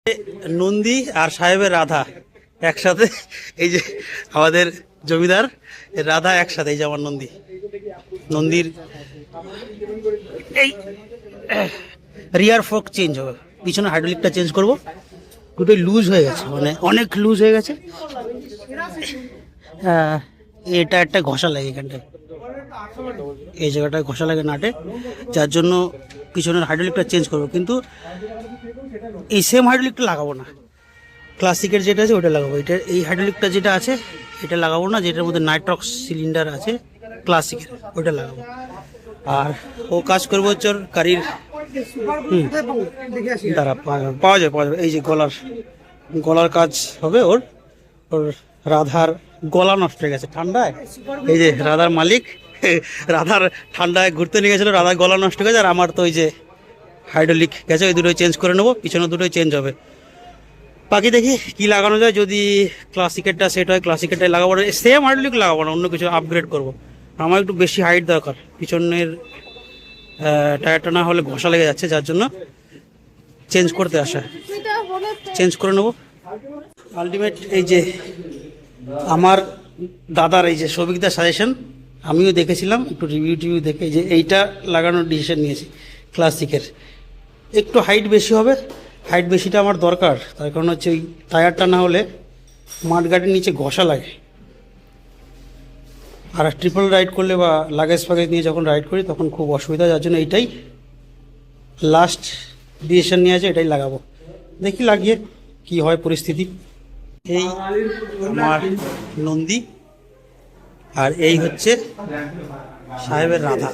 নন্দী আর সাহেবের রাধা একসাথে, এই যে আমাদের জমিদার রাধা একসাথে, এই যে আমার নন্দী, নন্দীর এই রিয়ার ফোক চেঞ্জ হবে, পিছনে হাইড্রোলিকটা চেঞ্জ করব, দুটোই লুজ হয়ে গেছে, মানে অনেক লুজ হয়ে গেছে। এটা একটা ঘষা লাগে এখানটায়, এই জায়গাটায় ঘষা লাগে নাটে, যার জন্য পিছনের হাইড্রোলিকটা চেঞ্জ করবো, কিন্তু এই সেম হাইড্রোলিকটা লাগাবো না, ক্লাসিকের যেটা আছে ওটা লাগাবো। এটা এই হাইড্রোলিকটা যেটা আছে এটা লাগাবো না, যেটার মধ্যে নাইট্রক্স সিলিন্ডার আছে ক্লাসিকের, ওটা লাগাবো। আর ও কাজ করবো হচ্ছে ওর গাড়ির দ্বারা পাওয়া যাবে, এই যে গলার কাজ হবে ওর। ওর রাধার গলা নষ্ট হয়ে গেছে ঠান্ডায়, এই যে রাধার মালিক রাধার ঠান্ডায় ঘুরতে নিয়ে গেছিলো, রাধার গলা নষ্ট হয়ে গেছে, আর আমার তো ওই যে হাইড্রোলিক গেছে, ওই দুটোই চেঞ্জ করে নেবো, পিছনে দুটোই চেঞ্জ হবে। বাকি দেখি কি লাগানো যায়, যদি ক্লাসিকেরটা সেট হয় ক্লাসিকেরটাই লাগাবো, সেম হাইড্রোলিক লাগাবো না, অন্য কিছু আপগ্রেড করবো। আমার একটু বেশি হাইট দরকার, পিছনের টায়ারটা না হলে ঘষা লেগে যাচ্ছে, যার জন্য চেঞ্জ করতে আসা, চেঞ্জ করে নেবো। আলটিমেট এই যে আমার দাদার, এই যে সৌভিকদার সাজেশন, আমিও দেখেছিলাম একটু রিভিউ দেখে, যে এইটা লাগানোর ডিসিশন নিয়েছি ক্লাসিকের। একটু হাইট বেশি হবে, হাইট বেশিটা আমার দরকার, তার কারণ হচ্ছে ওই টায়ারটা না হলে মাঠগাড়ির নিচে ঘষা লাগে, আর ট্রিপল রাইড করলে বা লাগেজ ফাগেজ নিয়ে যখন রাইড করি তখন খুব অসুবিধা, যার জন্য এইটাই লাস্ট ডিসিশন নিয়ে আছে, এটাই লাগাবো। দেখি লাগিয়ে কি হয় পরিস্থিতি। এই আমার নন্দী, আর এই হচ্ছে সাহেবের রাধা,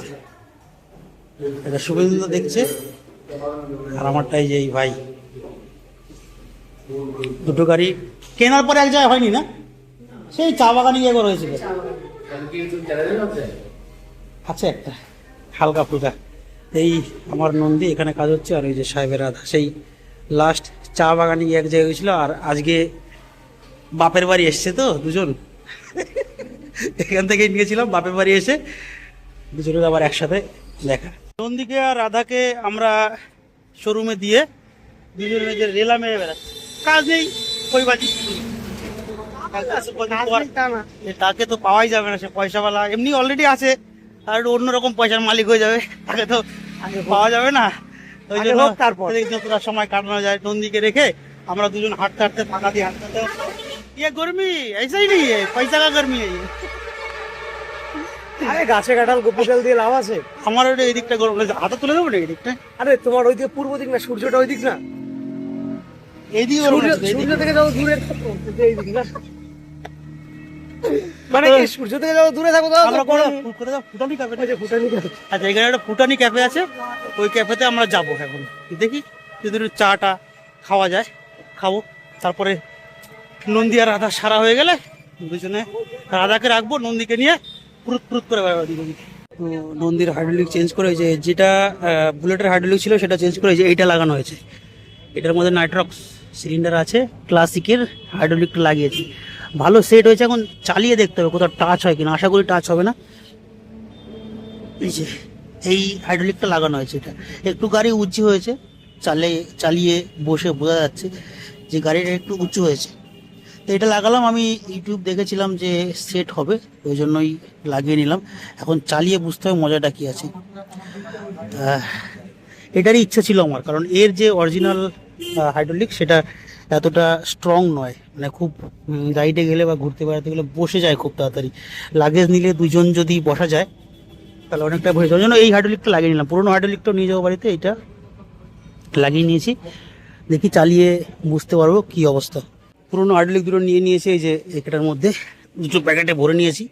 এটা শুভেন্দু দেখছে, আর আমারটাই যে এই ভাই। দুটো গাড়ি কেনার পরে এক জায়গায় হয়নি না, সেই চা বাগানে গিয়ে করে হয়েছিল, আছে একটা হালকা ফুলকা। এই আমার নন্দী এখানে কাজ হচ্ছে, আর ওই যে সাহেবের রাধা সেই লাস্ট চা বাগানে গিয়ে এক জায়গায় হয়েছিল, আর আজকে বাপের বাড়ি এসছে তো দুজন, এখান থেকে নিয়েছিলাম, বাপের বাড়ি এসে দুজনের আবার একসাথে দেখা। নন্দীকে আর রাধাকে আমরা শোরুমে দিয়ে দুজনে যে রেলা মেরে বেড়াচ্ছে, কাজ নেই, ওই বাজি, তাকে তো পাওয়াই যাবে না, সে পয়সাওয়ালা এমনি অলরেডি আছে, আর একটু অন্যরকম পয়সার মালিক হয়ে যাবে, তাকে তো পাওয়া যাবে না, ওই জন্য তারপর যতটা সময় কাটানো যায় নন্দীকে রেখে আমরা দুজন হাঁটতে হাঁটতে, ফাঁকা দিয়ে হাঁটতে হাঁটতে, ये गर्मी ऐसा ही नहीं है, पैसा का गर्मी है ये। আরে গাছে কাঁঠাল গোপুজাল দিয়ে লাভ আছে, আমার ওটা এই দিকটা গরম লাগছে, হাতে তুলে দেবো না এই দিকটা। আরে তোমার ওই দিকে পূর্ব দিক না, সূর্যটা ওই দিক না, এই দিকে গরম লাগছে, সূর্য থেকে যাও দূরে, এই দিক না, মানে কি সূর্য থেকে যাও দূরে থাকো, আমরা করে দাও ফুটানি ক্যাফে, ফুটানি ক্যাফে। আচ্ছা এখানে একটা ফুটানি ক্যাফে আছে, ওই ক্যাফেতে আমরা যাবো এখন, দেখি যদি একটু চাটা খাওয়া যায় খাবো, তারপরে নন্দী আর রাধা সারা হয়ে গেলে দুজনে রাধাকে রাখবো, নন্দীকে নিয়ে ফুরুত ফুরুত করে বেড়াবো দিকে দিকে। তো নন্দীর হাইড্রোলিক চেঞ্জ করে, যে যেটা বুলেটের হাইড্রোলিক ছিল সেটা চেঞ্জ করে যে এইটা লাগানো হয়েছে, এটার মধ্যে নাইট্রক্স সিলিন্ডার আছে, ক্লাসিকের হাইড্রোলিকটা লাগিয়েছি, ভালো সেট হয়েছে। এখন চালিয়ে দেখতে হবে কোথাও টাচ হয় কিনা, আশা করি টাচ হবে না। এই যে এই হাইড্রোলিকটা লাগানো হয়েছে, এটা একটু গাড়ি উঁচু হয়েছে, চালিয়ে বসে বোঝা যাচ্ছে যে গাড়িটা একটু উঁচু হয়েছে। তো এটা লাগালাম, আমি ইউটিউব দেখেছিলাম যে সেট হবে, ওই জন্যই লাগিয়ে নিলাম। এখন চালিয়ে বুঝতে হবে মজাটা কী আছে। এটারই ইচ্ছা ছিল আমার, কারণ এর যে অরিজিনাল হাইড্রোলিক সেটা এতটা স্ট্রং নয়, মানে খুব রাইডে গেলে বা ঘুরতে বেড়াতে গেলে বসে যায় খুব তাড়াতাড়ি, লাগেজ নিলে দুজন যদি বসা যায় তাহলে অনেকটা বসে যাওয়ার জন্য এই হাইড্রোলিকটা লাগিয়ে নিলাম। পুরোনো হাইড্রোলিকটাও নিয়ে যাবো বাড়িতে, এইটা লাগিয়ে নিয়েছি, দেখি চালিয়ে বুঝতে পারবো কী অবস্থা। পুরোনো হাইড্রোলিক দুটো নিয়ে নিয়েছি, এই যে এটার মধ্যে দুটো প্যাকেটে ভরে নিয়েছি,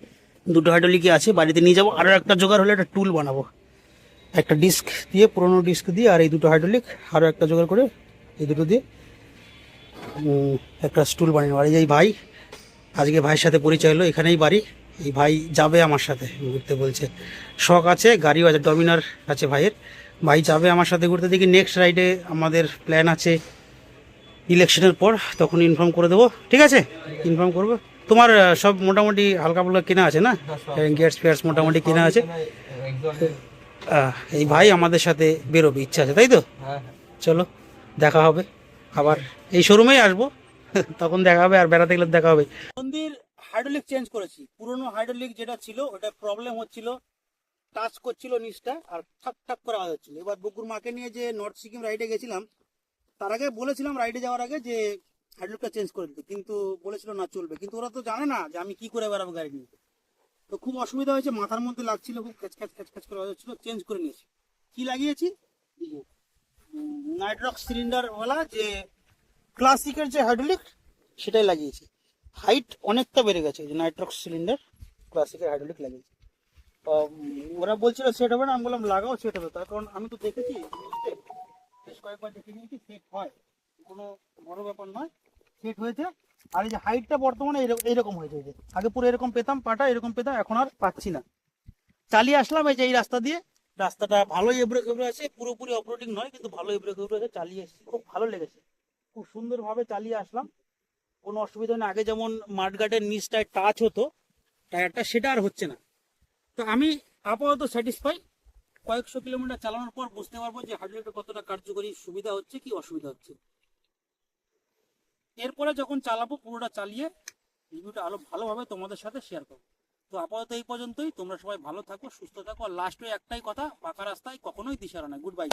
দুটো হাইড্রোলিকই আছে, বাড়িতে নিয়ে যাবো। আরও একটা জোগাড় হলে একটা টুল বানাবো, একটা ডিস্ক দিয়ে, পুরোনো ডিস্ক দিয়ে, আর এই দুটো হাইড্রোলিক আরও একটা জোগাড় করে এই দুটো দিয়ে একটা স্টুল বানিয়ে নেবো। আর এই ভাই, আজকে ভাইয়ের সাথে পরিচয় হলো, এখানেই বাড়ি, এই ভাই যাবে আমার সাথে ঘুরতে বলছে, শখ আছে, গাড়িও আছে, ডমিনার আছে ভাইয়ের, ভাই যাবে আমার সাথে ঘুরতে। দেখি নেক্সট রাইডে আমাদের প্ল্যান আছে ইলেকশনের পর, তখন ইনফর্ম করে দেবো, ঠিক আছে? ইনফর্ম করবো। তোমার সব মোটামুটি হালকা ফুলকা কেনা আছে না, গিয়ার্স ফিয়ার্স মোটামুটি কেনা আছে। এই ভাই আমাদের সাথে বেরোবে, ইচ্ছা আছে, তাই তো? চলো দেখা হবে। আবার এই শোরুমেই আসবো তখন দেখা হবে, আর বেড়াতে গেলে দেখা হবে। মন্দির হাইড্রোলিক চেঞ্জ করেছি, পুরনো হাইড্রোলিক যেটা ছিল ওটা প্রবলেম হচ্ছিল, টাচ করছিল নিচটা আর ঠাক ঠাক করে আওয়াজ হচ্ছিল। এবার বকুর মাকে নিয়ে যে নর্থ সিকিম রাইডে গেছিলাম, তার আগে বলেছিলাম রাইডে যাওয়ার আগে যে হাইড্রোলিকটা চেঞ্জ করে দিতে, কিন্তু বলেছিল না চলবে, কিন্তু ওরা তো জানে না যে আমি কি করে বেড়াবো গাড়ি নিয়ে। তো খুব অসুবিধা হয়েছে, মাথার মধ্যে লাগছিল, খুব খেচখ্যাচ খেচখ্যাচ করে আওয়াজ হচ্ছিল, চেঞ্জ করে নিয়েছি। কি লাগিয়েছি, নাইট্রক্স সিলিন্ডারওয়ালা যে ক্লাসিকের যে হাইড্রোলিক সেটাই লাগিয়েছি। হাইট অনেকটা বেড়ে গেছে, যে নাইট্রক্স সিলিন্ডার ক্লাসিকের হাইড্রোলিক লাগিয়েছি। ওরা বলছিল সেট হবে না, আমি বললাম লাগাও সেট হবে, তার কারণ আমি তো দেখেছি বেশ কয়েকবার দেখে নিয়েছি সেট হয়, কোনো বড় ব্যাপার নয়, সেট হয়েছে। আর এই যে হাইটটা বর্তমানে এইরকম হয়েছে, যে আগে পুরো এরকম পেতাম, পাটা এরকম পেতাম, এখন আর পাচ্ছি না। চালিয়ে আসলাম এই যে এই রাস্তা দিয়ে, রাস্তাটা ভালোই এবড়ো খেবড়ো আছে, পুরোপুরি অপারেটিং নয় কিন্তু ভালো এবড়ো খেবড়ো আছে, চালিয়ে এসেছি, খুব ভালো লেগেছে, খুব সুন্দরভাবে চালিয়ে আসলাম, কোনো অসুবিধা নেই। আগে যেমন মাঠঘাটের নিচটায় টাচ হতো টায়ারটা, সেটা আর হচ্ছে না। তো আমি আপাতত স্যাটিসফাই। কয়েকশো কিলোমিটার চালানোর পর বুঝতে পারবো যে হাইড্রোলিকটা কতটা কার্যকরী, সুবিধা হচ্ছে কি অসুবিধা হচ্ছে। এরপরে যখন চালাবো পুরোটা চালিয়ে রিভিউটা আরো ভালোভাবে তোমাদের সাথে শেয়ার করবো। তো আপাতত এই পর্যন্তই, তোমরা সবাই ভালো থাকো, সুস্থ থাকো, আর লাস্টে একটাই কথা, পাকা রাস্তায় কখনোই দিশারা নয়। Good bye.